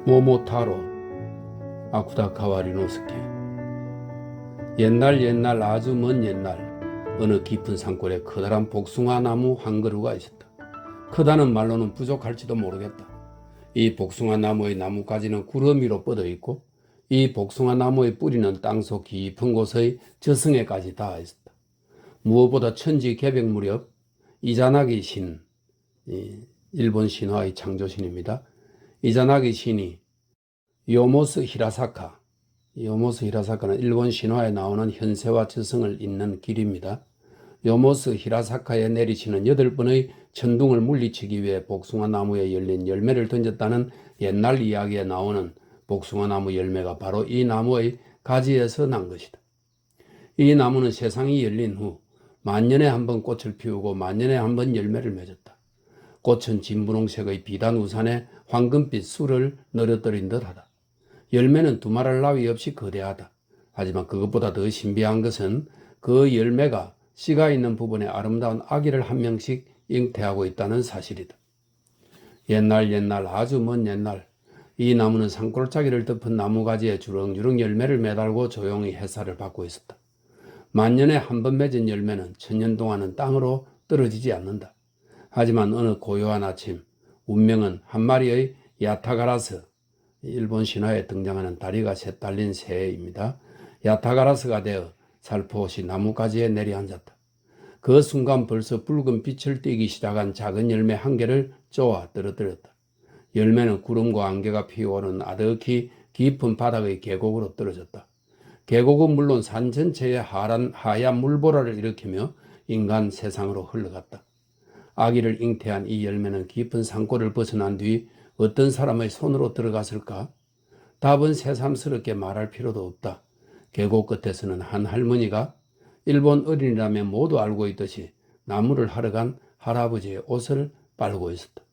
모모타로 아쿠다 카와리노스케. 옛날 아주 먼 옛날 어느 깊은 산골에 커다란 복숭아 나무 한 그루가 있었다. 크다는 말로는 부족할지도 모르겠다. 이 복숭아 나무의 나뭇가지는 구러미로 뻗어 있고 이 복숭아 나무의 뿌리는 땅속 깊은 곳의 저승에까지 닿아 있었다. 무엇보다 천지개벽 무렵 이자나기 신, 일본 신화의 창조신입니다. 이자나기 신이 요모스 히라사카는 일본 신화에 나오는 현세와 저승을 잇는 길입니다. 요모스 히라사카에 내리치는 8번의 천둥을 물리치기 위해 복숭아 나무에 열린 열매를 던졌다는 옛날 이야기에 나오는 복숭아 나무 열매가 바로 이 나무의 가지에서 난 것이다. 이 나무는 세상이 열린 후 만년에 한 번 꽃을 피우고 만년에 한 번 열매를 맺었다. 꽃은 진분홍색의 비단 우산에 황금빛 술을 늘어뜨린 듯하다. 열매는 두말할 나위 없이 거대하다. 하지만 그것보다 더 신비한 것은 그 열매가 씨가 있는 부분에 아름다운 아기를 한 명씩 잉태하고 있다는 사실이다. 옛날 아주 먼 옛날 이 나무는 산골짜기를 덮은 나무가지에 주렁주렁 열매를 매달고 조용히 햇살을 받고 있었다. 만년에 한 번 맺은 열매는 천년 동안은 땅으로 떨어지지 않는다. 하지만 어느 고요한 아침 운명은 한 마리의 야타가라스, 일본 신화에 등장하는 다리가 셋 달린 새입니다. 야타가라스가 되어 살포시 나뭇가지에 내려앉았다. 그 순간 벌써 붉은 빛을 띠기 시작한 작은 열매 한 개를 쪼아 떨어뜨렸다. 열매는 구름과 안개가 피어오른 아득히 깊은 바닥의 계곡으로 떨어졌다. 계곡은 물론 산 전체에 하얀 물보라를 일으키며 인간 세상으로 흘러갔다. 아기를 잉태한 이 열매는 깊은 산골을 벗어난 뒤 어떤 사람의 손으로 들어갔을까? 답은 새삼스럽게 말할 필요도 없다. 계곡 끝에서는 한 할머니가 일본 어린이라면 모두 알고 있듯이 나무를 하러 간 할아버지의 옷을 빨고 있었다.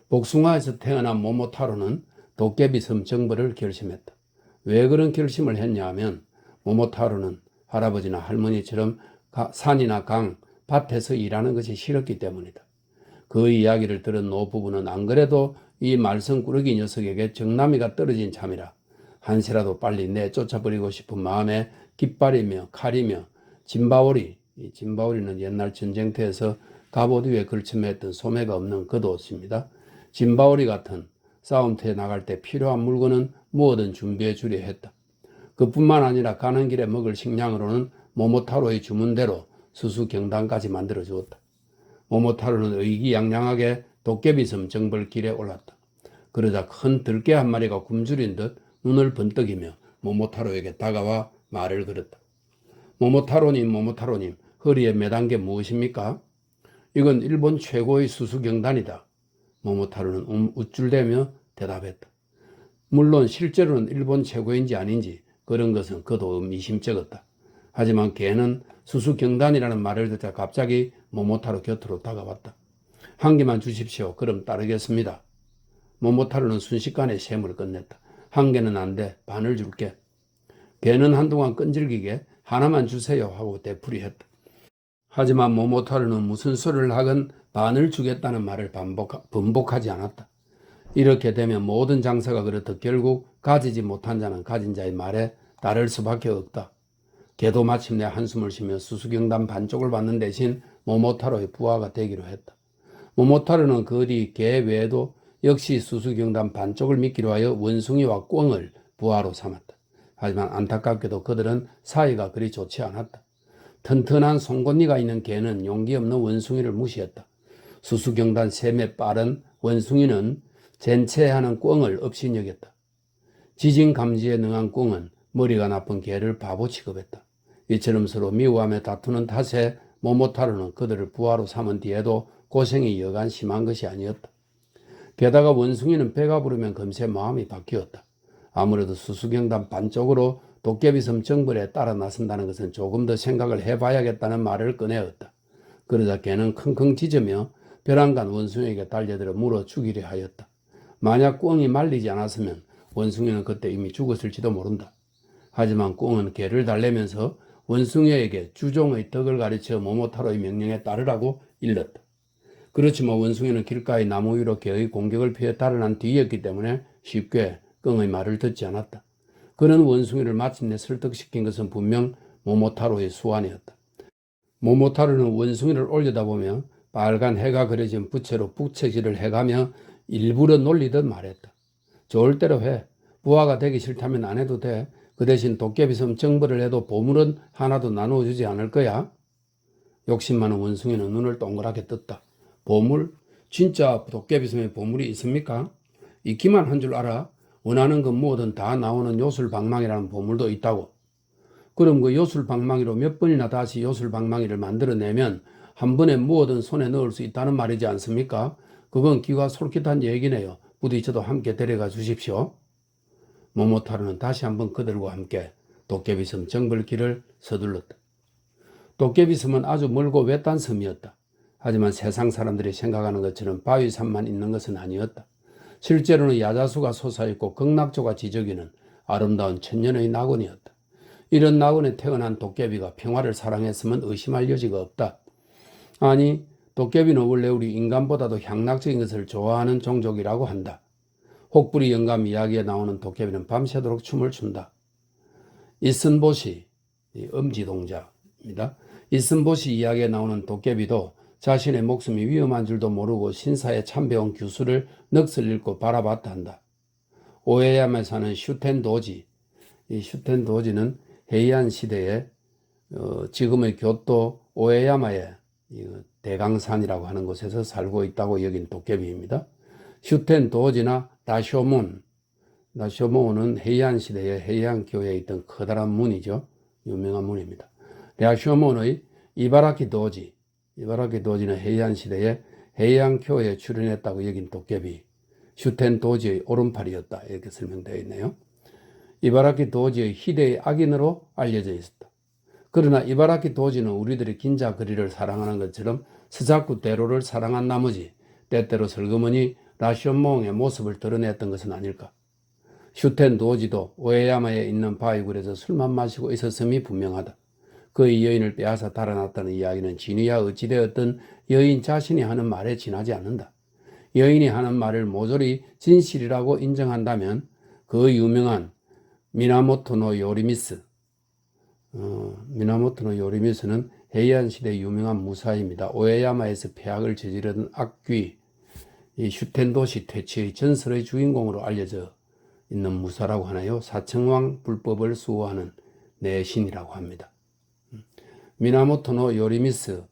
복숭아에서 태어난 모모타로는 도깨비 섬 정벌을 결심했다. 왜 그런 결심을 했냐 하면 모모타로는 할아버지나 할머니처럼 산이나 강, 밭에서 일하는 것이 싫었기 때문이다. 그 이야기를 들은 노부부는 안 그래도 이 말썽꾸러기 녀석에게 정나미가 떨어진 참이라 한시라도 빨리 내쫓아버리고 싶은 마음에 깃발이며 칼이며 진바오리는 옛날 전쟁터에서 갑옷 위에 걸쳐맸던 소매가 없는 겉옷입니다. 진바오리 같은 싸움터에 나갈 때 필요한 물건은 뭐든 준비해 주려 했다. 그뿐만 아니라 가는 길에 먹을 식량으로는 모모타로의 주문대로 수수경단까지 만들어 주었다. 모모타로는 의기양양하게 도깨비섬 정벌길에 올랐다. 그러자 큰 들개 한 마리가 굶주린 듯 눈을 번뜩이며 모모타로에게 다가와 말을 걸었다. 모모타로님, 허리에 매단 게 무엇입니까? 이건 일본 최고의 수수경단이다. 모모타로는 우쭐대며 대답했다. 물론 실제로는 일본 최고인지 아닌지 그런 것은 그도 미심쩍었다. 하지만 걔는 수수경단이라는 말을 듣자 갑자기 모모타로 곁으로 다가왔다. 한 개만 주십시오. 그럼 따르겠습니다. 모모타로는 순식간에 셈을 끝냈다. 한 개는 안 돼. 반을 줄게. 걔는 한동안 끈질기게 하나만 주세요 하고 되풀이했다. 하지만 모모타로는 무슨 소리를 하건 반을 주겠다는 말을 번복하지 않았다. 이렇게 되면 모든 장사가 그렇듯 결국 가지지 못한 자는 가진 자의 말에 따를 수밖에 없다. 걔도 마침내 한숨을 쉬며 수수경단 반쪽을 받는 대신 모모타로의 부하가 되기로 했다. 모모타로는 그 뒤 걔 외에도 역시 수수경단 반쪽을 믿기로 하여 원숭이와 꿩을 부하로 삼았다. 하지만 안타깝게도 그들은 사이가 그리 좋지 않았다. 튼튼한 송곳니가 있는 개는 용기 없는 원숭이를 무시했다. 수수경단 셈에 빠른 원숭이는 젠체하는 꿩을 업신여겼다. 지진 감지에 능한 꿩은 머리가 나쁜 개를 바보 취급했다. 이처럼 서로 미워하며 다투는 탓에 모모타로는 그들을 부하로 삼은 뒤에도 고생이 여간 심한 것이 아니었다. 게다가 원숭이는 배가 부르면 금세 마음이 바뀌었다. 아무래도 수수경단 반쪽으로 도깨비섬 정벌에 따라 나선다는 것은 조금 더 생각을 해봐야겠다는 말을 꺼내었다. 그러자 걔는 킁킁 짖으며 벼랑간 원숭이에게 달려들어 물어 죽이려 하였다. 만약 꿩이 말리지 않았으면 원숭이는 그때 이미 죽었을지도 모른다. 하지만 꿩은 개를 달래면서 원숭이에게 주종의 덕을 가르쳐 모모타로의 명령에 따르라고 일렀다. 그렇지만 원숭이는 길가의 나무 위로 개의 공격을 피해 달아난 뒤였기 때문에 쉽게 끙의 말을 듣지 않았다. 그는 원숭이를 마침내 설득시킨 것은 분명 모모타로의 수완이었다. 모모타로는 원숭이를 올려다보며 빨간 해가 그려진 부채로 북채질을 해가며 일부러 놀리듯 말했다. 좋을 대로 해. 부하가 되기 싫다면 안 해도 돼. 그 대신 도깨비섬 정벌을 해도 보물은 하나도 나누어주지 않을 거야. 욕심 많은 원숭이는 눈을 동그랗게 떴다. 보물? 진짜 도깨비섬에 보물이 있습니까? 있기만 한 줄 알아? 원하는 건 뭐든 다 나오는 요술방망이라는 보물도 있다고. 그럼 그 요술방망이로 몇 번이나 다시 요술방망이를 만들어내면 한 번에 뭐든 손에 넣을 수 있다는 말이지 않습니까? 그건 귀가 솔깃한 얘기네요. 부디 저도 함께 데려가 주십시오. 모모타로는 다시 한번 그들과 함께 도깨비섬 정벌길을 서둘렀다. 도깨비섬은 아주 멀고 외딴 섬이었다. 하지만 세상 사람들이 생각하는 것처럼 바위산만 있는 것은 아니었다. 실제로는 야자수가 솟아있고 극락조가 지저귀는 아름다운 천년의 낙원이었다. 이런 낙원에 태어난 도깨비가 평화를 사랑했으면 의심할 여지가 없다. 아니, 도깨비는 원래 우리 인간보다도 향락적인 것을 좋아하는 종족이라고 한다. 혹부리 영감 이야기에 나오는 도깨비는 밤새도록 춤을 춘다. 이슨보시, 엄지동자입니다. 이슨보시 이야기에 나오는 도깨비도 자신의 목숨이 위험한 줄도 모르고 신사에 참배온 규수를 넋을 잃고 바라봤다 한다. 오에야마에 사는 슈텐도지, 이 슈텐도지는 헤이안 시대에 지금의 교토 오에야마의 대강산이라고 하는 곳에서 살고 있다고 여긴 도깨비입니다. 슈텐도지나 다쇼몬은 헤이안 시대에 헤이안 교회에 있던 커다란 문이죠. 유명한 문입니다. 다쇼몬의 이바라키 도지는 헤이안 시대에 헤이안 교회에 출연했다고 여긴 도깨비, 슈텐도지의 오른팔이었다. 이렇게 설명되어 있네요. 이바라키 도지의 희대의 악인으로 알려져 있었다. 그러나 이바라키 도지는 우리들이 긴자거리를 사랑하는 것처럼 스자쿠 대로를 사랑한 나머지 때때로 슬그머니 라쇼몽의 모습을 드러냈던 것은 아닐까. 슈텐 도지도 오에야마에 있는 바위굴에서 술만 마시고 있었음이 분명하다. 그의 여인을 빼앗아 달아났다는 이야기는 진위야 어찌되었든 여인 자신이 하는 말에 지나지 않는다. 여인이 하는 말을 모조리 진실이라고 인정한다면 그 유명한 미나모토노 요리미스는 헤이안 시대 유명한 무사입니다. 오에야마에서 폐악을 저지르던 악귀, 이 슈텐도시 퇴치의 전설의 주인공으로 알려져 있는 무사라고 하나요? 사청왕 불법을 수호하는 내신이라고 합니다. 미나모토노 요리미스는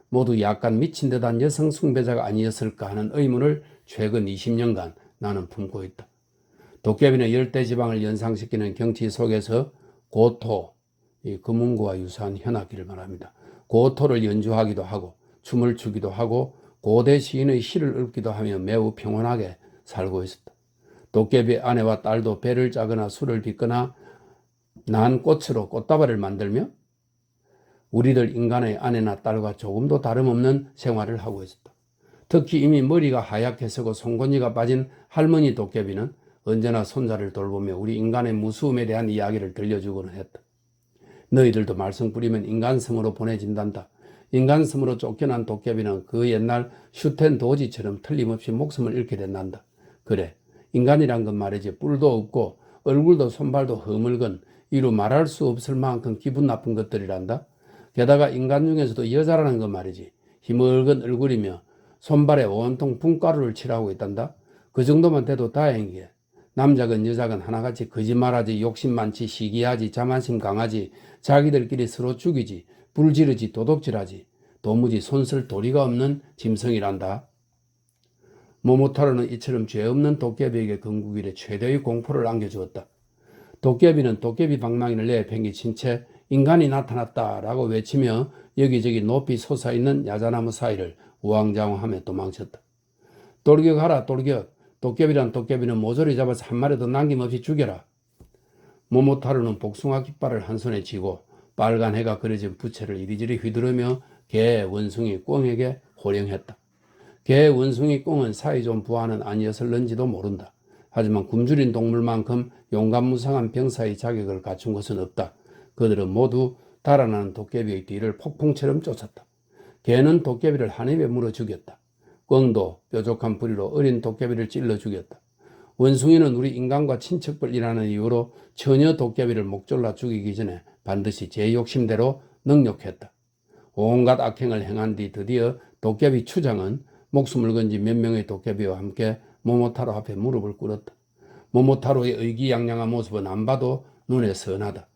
모두 약간 미친 듯한 여성 숭배자가 아니었을까 하는 의문을 최근 20년간 나는 품고 있다. 도깨비는 열대지방을 연상시키는 경치 속에서 고토, 이 금운구와 유사한 현악기를 말합니다. 고토를 연주하기도 하고 춤을 추기도 하고 고대 시인의 시를 읊기도 하며 매우 평온하게 살고 있었다. 도깨비 아내와 딸도 배를 짜거나 술을 빚거나 난 꽃으로 꽃다발을 만들며 우리들 인간의 아내나 딸과 조금도 다름없는 생활을 하고 있었다. 특히 이미 머리가 하얗게 서고 송곳니가 빠진 할머니 도깨비는 언제나 손자를 돌보며 우리 인간의 무수움에 대한 이야기를 들려주고는 했다. 너희들도 말썽 부리면 인간섬으로 보내진단다. 인간섬으로 쫓겨난 도깨비는 그 옛날 슈텐 도지처럼 틀림없이 목숨을 잃게 된단다. 그래, 인간이란 건 말이지 뿔도 없고 얼굴도 손발도 허물건 이루 말할 수 없을 만큼 기분 나쁜 것들이란다. 게다가 인간 중에서도 여자라는 건 말이지 희멀건 얼굴이며 손발에 온통 분가루를 칠하고 있단다. 그 정도만 돼도 다행이게. 남자건 여자건 하나같이 거짓말하지, 욕심 많지, 시기하지, 자만심 강하지, 자기들끼리 서로 죽이지, 불지르지, 도둑질하지, 도무지 손쓸 도리가 없는 짐승이란다. 모모타로는 이처럼 죄 없는 도깨비에게 건국일에 최대의 공포를 안겨주었다. 도깨비는 도깨비 방망이를 내팽개친 채 인간이 나타났다라고 외치며 여기저기 높이 솟아있는 야자나무 사이를 우왕좌왕하며 도망쳤다. 돌격하라 돌격. 도깨비란 도깨비는 모조리 잡아서 한 마리도 남김없이 죽여라. 모모타로는 복숭아 깃발을 한 손에 쥐고 빨간 해가 그려진 부채를 이리저리 휘두르며 개, 원숭이, 꿩에게 호령했다. 개, 원숭이, 꿩은 사이좋은 부하는 아니었을는지도 모른다. 하지만 굶주린 동물만큼 용감무상한 병사의 자격을 갖춘 것은 없다. 그들은 모두 달아나는 도깨비의 뒤를 폭풍처럼 쫓았다. 개는 도깨비를 한 입에 물어 죽였다. 꿩도 뾰족한 부리로 어린 도깨비를 찔러 죽였다. 원숭이는 우리 인간과 친척벌이라는 이유로 처녀 도깨비를 목졸라 죽이기 전에 반드시 제 욕심대로 능욕했다. 온갖 악행을 행한 뒤 드디어 도깨비 추장은 목숨을 건지 몇 명의 도깨비와 함께 모모타로 앞에 무릎을 꿇었다. 모모타로의 의기양양한 모습은 안 봐도 눈에 선하다.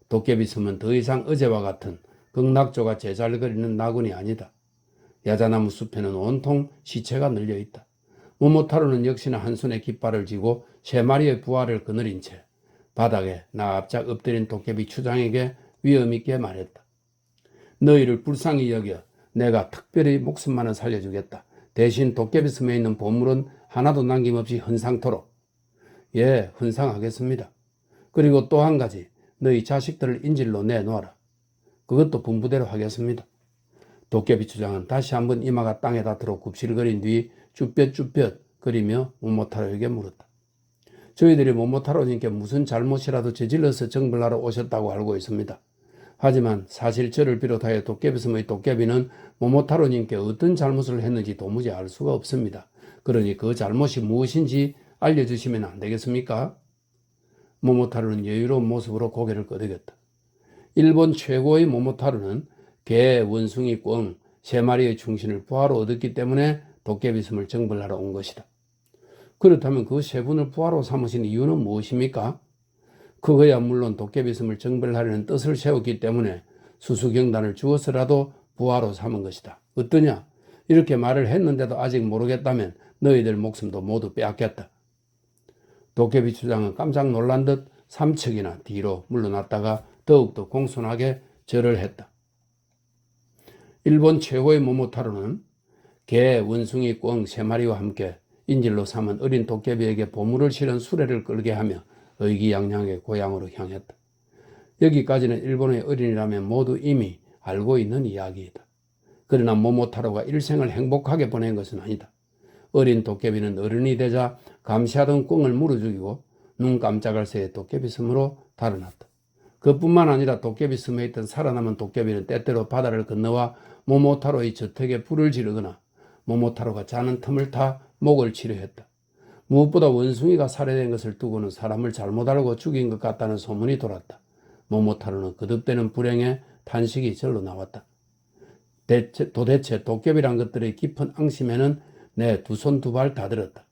도깨비 섬은 더 이상 어제와 같은 극락조가 제잘거리는 나군이 아니다. 야자나무 숲에는 온통 시체가 널려있다. 모모타로는 역시나 한 손에 깃발을 쥐고 세 마리의 부하를 거느린 채 바닥에 납작 엎드린 도깨비 추장에게 위엄있게 말했다. 너희를 불쌍히 여겨 내가 특별히 목숨만은 살려주겠다. 대신 도깨비 섬에 있는 보물은 하나도 남김없이 헌상토록. 예, 헌상하겠습니다. 그리고 또 한 가지, 너희 자식들을 인질로 내놓아라. 그것도 분부대로 하겠습니다. 도깨비 추장은 다시 한번 이마가 땅에 닿도록 굽실거린 뒤 쭈뼛쭈뼛 거리며 모모타로에게 물었다. 저희들이 모모타로님께 무슨 잘못이라도 저질러서 정벌하러 오셨다고 알고 있습니다. 하지만 사실 저를 비롯하여 도깨비섬의 도깨비는 모모타로님께 어떤 잘못을 했는지 도무지 알 수가 없습니다. 그러니 그 잘못이 무엇인지 알려주시면 안 되겠습니까? 모모타로는 여유로운 모습으로 고개를 끄덕였다. 일본 최고의 모모타로는 개, 원숭이, 꿩, 세 마리의 충신을 부하로 얻었기 때문에 도깨비섬을 정벌하러 온 것이다. 그렇다면 그 세 분을 부하로 삼으신 이유는 무엇입니까? 그거야 물론 도깨비섬을 정벌하려는 뜻을 세웠기 때문에 수수경단을 주어서라도 부하로 삼은 것이다. 어떠냐? 이렇게 말을 했는데도 아직 모르겠다면 너희들 목숨도 모두 빼앗겠다. 도깨비 추장은 깜짝 놀란 듯 3척이나 뒤로 물러났다가 더욱더 공손하게 절을 했다. 일본 최고의 모모타로는 개, 원숭이, 꿩 세 마리와 함께 인질로 삼은 어린 도깨비에게 보물을 실은 수레를 끌게 하며 의기양양하게 고향으로 향했다. 여기까지는 일본의 어린이라면 모두 이미 알고 있는 이야기이다. 그러나 모모타로가 일생을 행복하게 보낸 것은 아니다. 어린 도깨비는 어른이 되자 감시하던 꿩을 물어 죽이고 눈 깜짝할 새에 도깨비 섬으로 달아났다. 그뿐만 아니라 도깨비 섬에 있던 살아남은 도깨비는 때때로 바다를 건너와 모모타로의 저택에 불을 지르거나 모모타로가 자는 틈을 타 목을 치료했다. 무엇보다 원숭이가 살해된 것을 두고는 사람을 잘못 알고 죽인 것 같다는 소문이 돌았다. 모모타로는 거듭되는 불행에 탄식이 절로 나왔다. 도대체 도깨비란 것들의 깊은 앙심에는 내 두 손 두 발 다 들었다.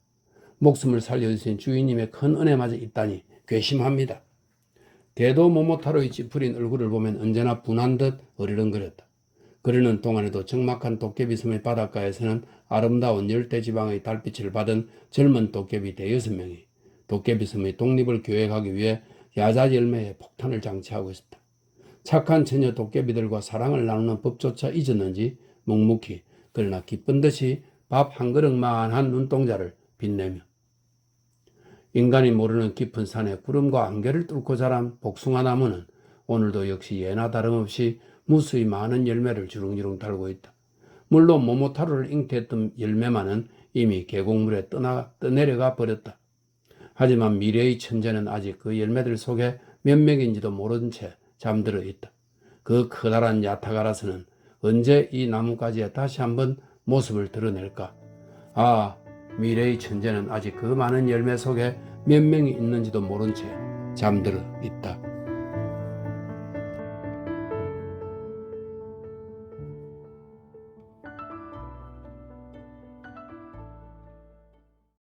목숨을 살려주신 주인님의 큰 은혜마저 있다니 괘씸합니다. 개도 모모타로의 찌푸린 얼굴을 보면 언제나 분한 듯 어리렁거렸다. 그러는 동안에도 적막한 도깨비섬의 바닷가에서는 아름다운 열대지방의 달빛을 받은 젊은 도깨비 대여섯 명이 도깨비섬의 독립을 계획하기 위해 야자 열매에 폭탄을 장치하고 있었다. 착한 처녀 도깨비들과 사랑을 나누는 법조차 잊었는지 묵묵히 그러나 기쁜 듯이 밥 한 그릇만한 눈동자를 빛내며 인간이 모르는 깊은 산에 구름과 안개를 뚫고 자란 복숭아 나무는 오늘도 역시 예나 다름없이 무수히 많은 열매를 주렁주렁 달고 있다. 물론 모모타로를 잉태했던 열매만은 이미 계곡물에 떠내려가 버렸다. 하지만 미래의 천재는 아직 그 열매들 속에 몇 명인지도 모른 채 잠들어 있다. 그 커다란 야타가라스는 언제 이 나뭇가지에 다시 한번 모습을 드러낼까? 아, 미래의 천재는 아직 그 많은 열매 속에 몇 명이 있는지도 모른 채 잠들어 있다.